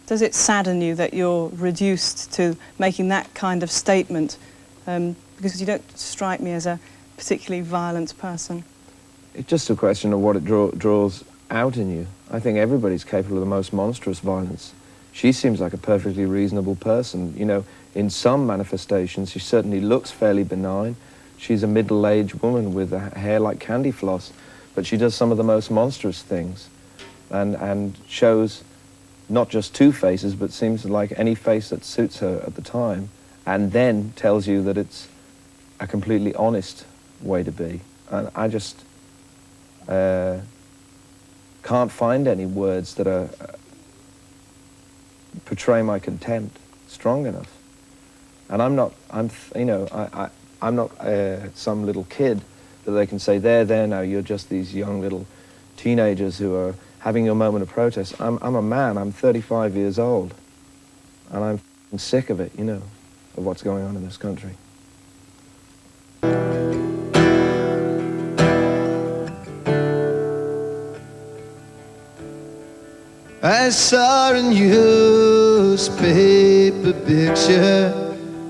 Does it sadden you that you're reduced to making that kind of statement? Because you don't strike me as a particularly violent person. It's just a question of what it draws out in you. I think everybody's capable of the most monstrous violence. She seems like a perfectly reasonable person. You know, in some manifestations, she certainly looks fairly benign. She's a middle-aged woman with a hair like candy floss, but she does some of the most monstrous things and shows not just two faces, but seems like any face that suits her at the time, and then tells you that it's a completely honest way to be. And I just can't find any words that are portray my contempt strong enough. And I'm not some little kid that they can say, there now, you're just these young little teenagers who are having your moment of protest. I'm a man, I'm 35 years old, and I'm sick of it, you know, of what's going on in this country. I saw a newspaper picture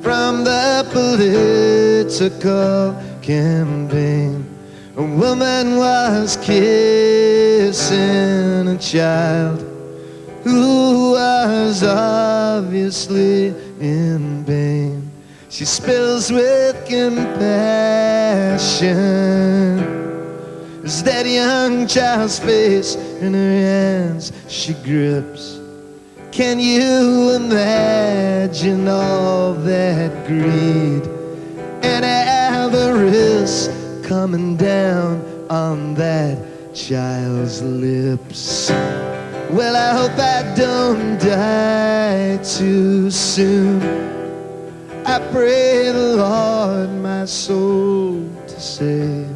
from the political campaign. A woman was kissing a child who was obviously in pain. She spills with compassion as that young child's face in her hands she grips. Can you imagine all that greed and avarice coming down on that child's lips? Well, I hope I don't die too soon. I pray the Lord my soul to save.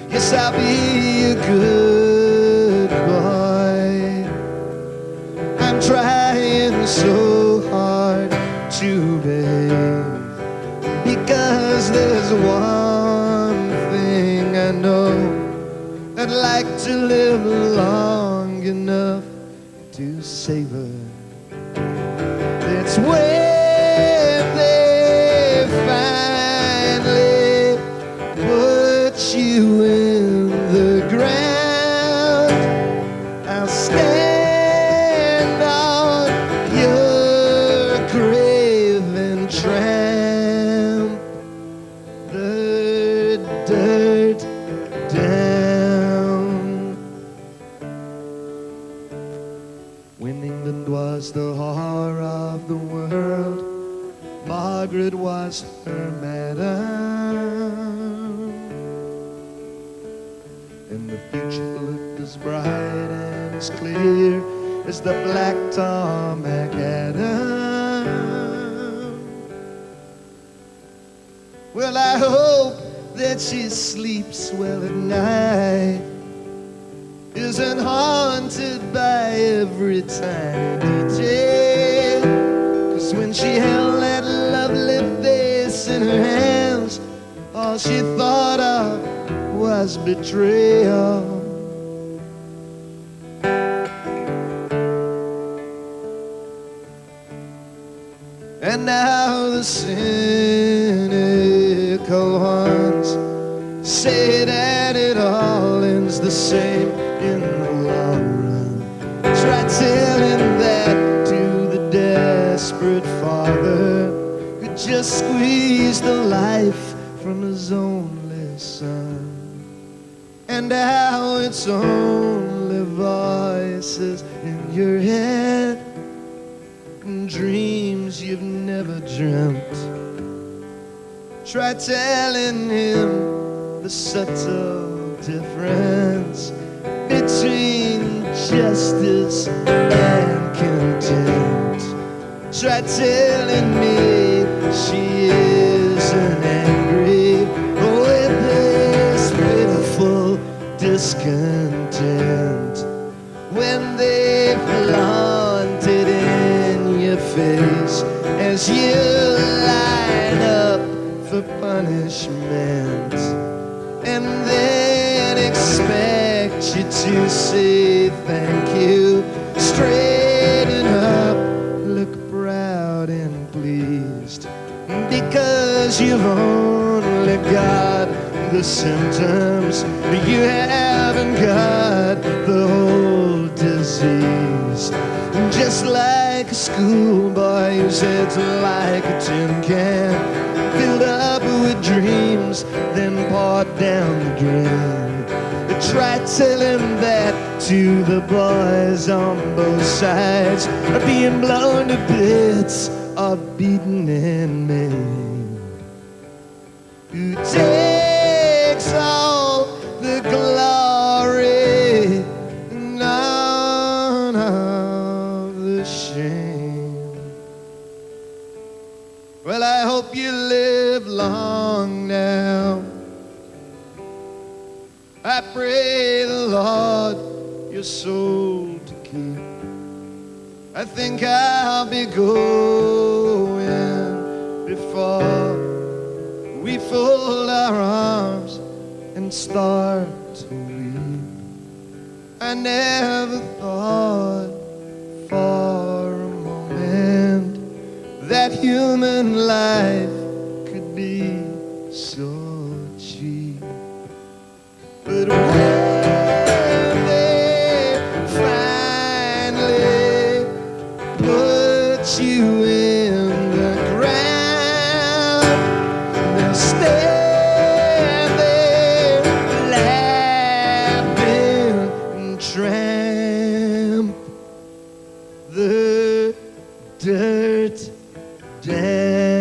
Yes, I'll be a good boy. I'm trying so hard to behave, because there's one thing I know: I'd like to live long enough to savor. It's when they finally put you in the ground, I'll stand on your grave and tramp the dirt down. When England was the whore of the world, Margaret was her madam, and the future looked as bright and as clear as the black tarmac Adam. Well, I hope that she sleeps well at night, isn't haunted by every tiny detail. 'Cause when she held that lovely face in her hands, all she thought of was betrayal. And now the cynical ones say that it all ends the same in the long run. Try telling that to the desperate father who just squeezed the life from his only son. And how it's only voices in your head and dreams you've never dreamt. Try telling him the subtle difference between justice and contempt. Try telling me she isn't angry with this pitiful discontent when they flaunt it in your face as you line up for punishment, and then expect you to say thank you, straighten up 'cause you've only got the symptoms, you haven't got the whole disease. Just like a schoolboy whose head's like a tin can, filled up with dreams, then poured down the drain. Try telling that to the boys on both sides, are being blown to bits or beaten and maimed. Who takes all the glory and none of the shame? Well, I hope you live long now. I pray the Lord your soul to keep. I think I'll be going before we fold our arms and start to weep. I never thought for a moment that human life could be so cheap. But when they finally put you in the ground, they'll stand there laughing and tramp the dirt down.